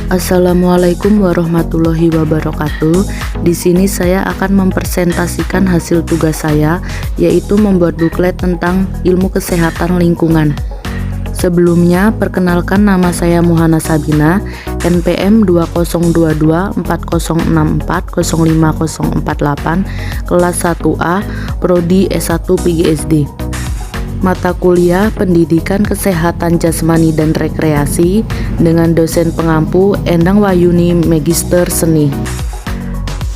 Assalamualaikum warahmatullahi wabarakatuh. Di sini saya akan mempresentasikan hasil tugas saya, yaitu membuat buklet tentang ilmu kesehatan lingkungan. Sebelumnya, perkenalkan, nama saya Muhana Sabina, NPM 20224064050048, kelas 1A, Prodi S1 PGSD. Mata kuliah Pendidikan Kesehatan Jasmani dan Rekreasi dengan dosen pengampu Endang Wayuni, Magister Seni.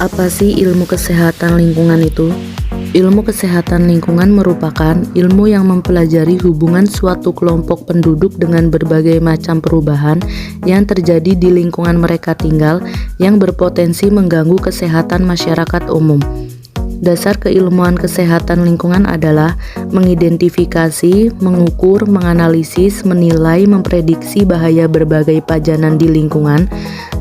Apa sih ilmu kesehatan lingkungan itu? Ilmu kesehatan lingkungan merupakan ilmu yang mempelajari hubungan suatu kelompok penduduk dengan berbagai macam perubahan yang terjadi di lingkungan mereka tinggal yang berpotensi mengganggu kesehatan masyarakat umum. Dasar keilmuan kesehatan lingkungan adalah mengidentifikasi, mengukur, menganalisis, menilai, memprediksi bahaya berbagai pajanan di lingkungan,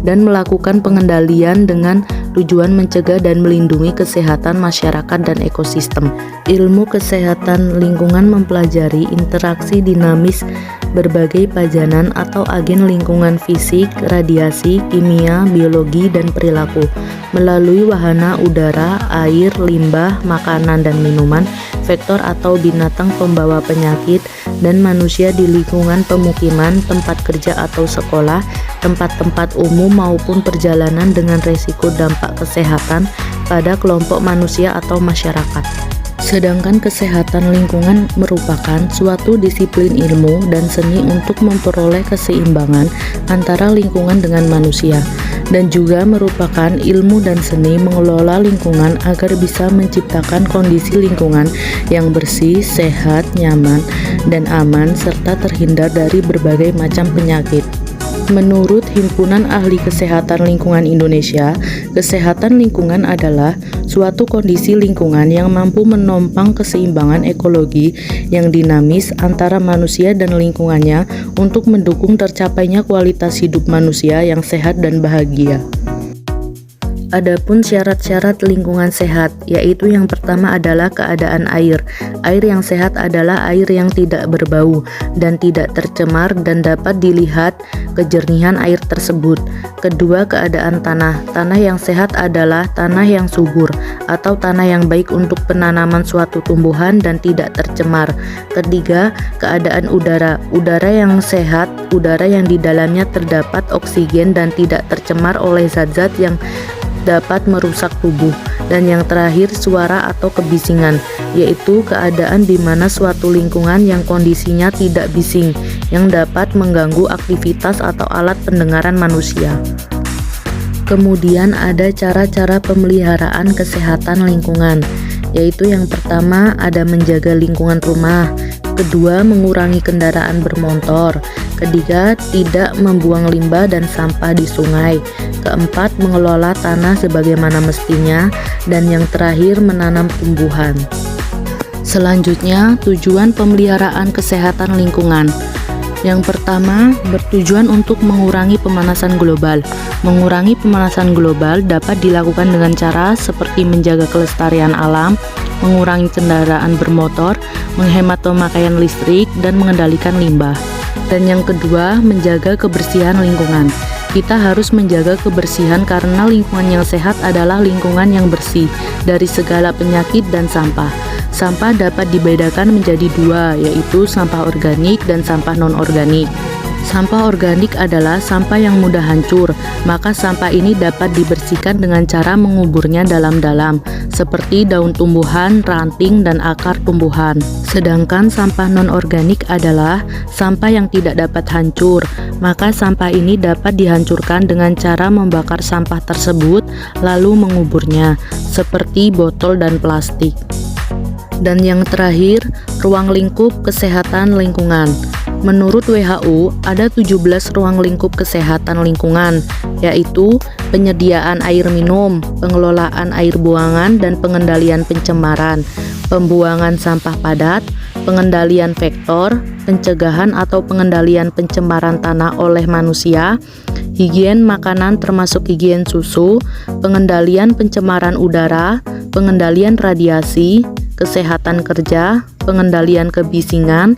dan melakukan pengendalian dengan tujuan mencegah dan melindungi kesehatan masyarakat dan ekosistem. Ilmu kesehatan lingkungan mempelajari interaksi dinamis berbagai pajanan atau agen lingkungan fisik, radiasi, kimia, biologi, dan perilaku melalui wahana udara, air, limbah, makanan dan minuman, vektor atau binatang pembawa penyakit, dan manusia di lingkungan pemukiman, tempat kerja atau sekolah, tempat-tempat umum maupun perjalanan dengan resiko dampak kesehatan pada kelompok manusia atau masyarakat. Sedangkan kesehatan lingkungan merupakan suatu disiplin ilmu dan seni untuk memperoleh keseimbangan antara lingkungan dengan manusia, dan juga merupakan ilmu dan seni mengelola lingkungan agar bisa menciptakan kondisi lingkungan yang bersih, sehat, nyaman, dan aman, serta terhindar dari berbagai macam penyakit. Menurut Himpunan Ahli Kesehatan Lingkungan Indonesia, kesehatan lingkungan adalah suatu kondisi lingkungan yang mampu menopang keseimbangan ekologi yang dinamis antara manusia dan lingkungannya untuk mendukung tercapainya kualitas hidup manusia yang sehat dan bahagia. Adapun syarat-syarat lingkungan sehat, yaitu yang pertama adalah keadaan air. Air yang sehat adalah air yang tidak berbau dan tidak tercemar dan dapat dilihat kejernihan air tersebut. Kedua, keadaan tanah. Tanah yang sehat adalah tanah yang subur atau tanah yang baik untuk penanaman suatu tumbuhan dan tidak tercemar. Ketiga, keadaan udara. Udara yang sehat, udara yang di dalamnya terdapat oksigen dan tidak tercemar oleh zat-zat yang dapat merusak tubuh. Dan yang terakhir, suara atau kebisingan, yaitu keadaan di mana suatu lingkungan yang kondisinya tidak bising yang dapat mengganggu aktivitas atau alat pendengaran manusia. Kemudian ada cara-cara pemeliharaan kesehatan lingkungan, yaitu yang pertama ada menjaga lingkungan rumah, kedua mengurangi kendaraan bermotor, ketiga tidak membuang limbah dan sampah di sungai, keempat mengelola tanah sebagaimana mestinya, dan yang terakhir menanam tumbuhan. Selanjutnya, tujuan pemeliharaan kesehatan lingkungan. Yang pertama, bertujuan untuk mengurangi pemanasan global. Mengurangi pemanasan global dapat dilakukan dengan cara seperti menjaga kelestarian alam, mengurangi kendaraan bermotor, menghemat pemakaian listrik, dan mengendalikan limbah. Dan yang kedua, menjaga kebersihan lingkungan. Kita harus menjaga kebersihan karena lingkungan yang sehat adalah lingkungan yang bersih dari segala penyakit dan sampah. Sampah dapat dibedakan menjadi dua, yaitu sampah organik dan sampah non-organik. Sampah organik adalah sampah yang mudah hancur, maka sampah ini dapat dibersihkan dengan cara menguburnya dalam-dalam, seperti daun tumbuhan, ranting, dan akar tumbuhan. Sedangkan sampah non-organik adalah sampah yang tidak dapat hancur, maka sampah ini dapat dihancurkan dengan cara membakar sampah tersebut, lalu menguburnya, seperti botol dan plastik. Dan yang terakhir, ruang lingkup kesehatan lingkungan. Menurut WHO, ada 17 ruang lingkup kesehatan lingkungan, yaitu penyediaan air minum, pengelolaan air buangan dan pengendalian pencemaran, pembuangan sampah padat, pengendalian vektor, pencegahan atau pengendalian pencemaran tanah oleh manusia, higien makanan termasuk higien susu, pengendalian pencemaran udara, pengendalian radiasi, kesehatan kerja, pengendalian kebisingan,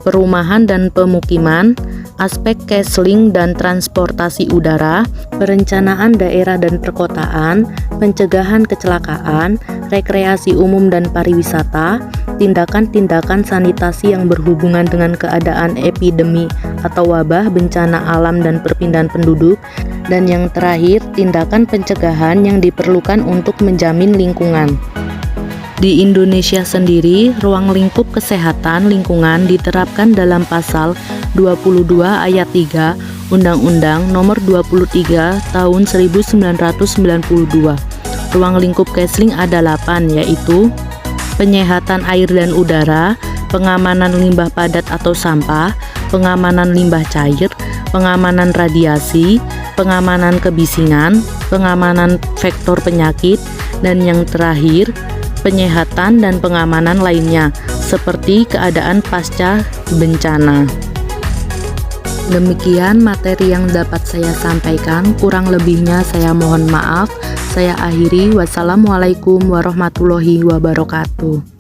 perumahan dan pemukiman, aspek Kesling dan transportasi udara, perencanaan daerah dan perkotaan, pencegahan kecelakaan, rekreasi umum dan pariwisata, tindakan-tindakan sanitasi yang berhubungan dengan keadaan epidemi atau wabah, bencana alam dan perpindahan penduduk, dan yang terakhir, tindakan pencegahan yang diperlukan untuk menjamin lingkungan. Di Indonesia sendiri, ruang lingkup kesehatan lingkungan diterapkan dalam pasal 22 ayat 3 Undang-Undang Nomor 23 Tahun 1992. Ruang lingkup Kesling ada 8, yaitu penyehatan air dan udara, pengamanan limbah padat atau sampah, pengamanan limbah cair, pengamanan radiasi, pengamanan kebisingan, pengamanan vektor penyakit, dan yang terakhir, penyehatan dan pengamanan lainnya, seperti keadaan pasca bencana. Demikian materi yang dapat saya sampaikan, kurang lebihnya saya mohon maaf. Saya akhiri, wassalamualaikum warahmatullahi wabarakatuh.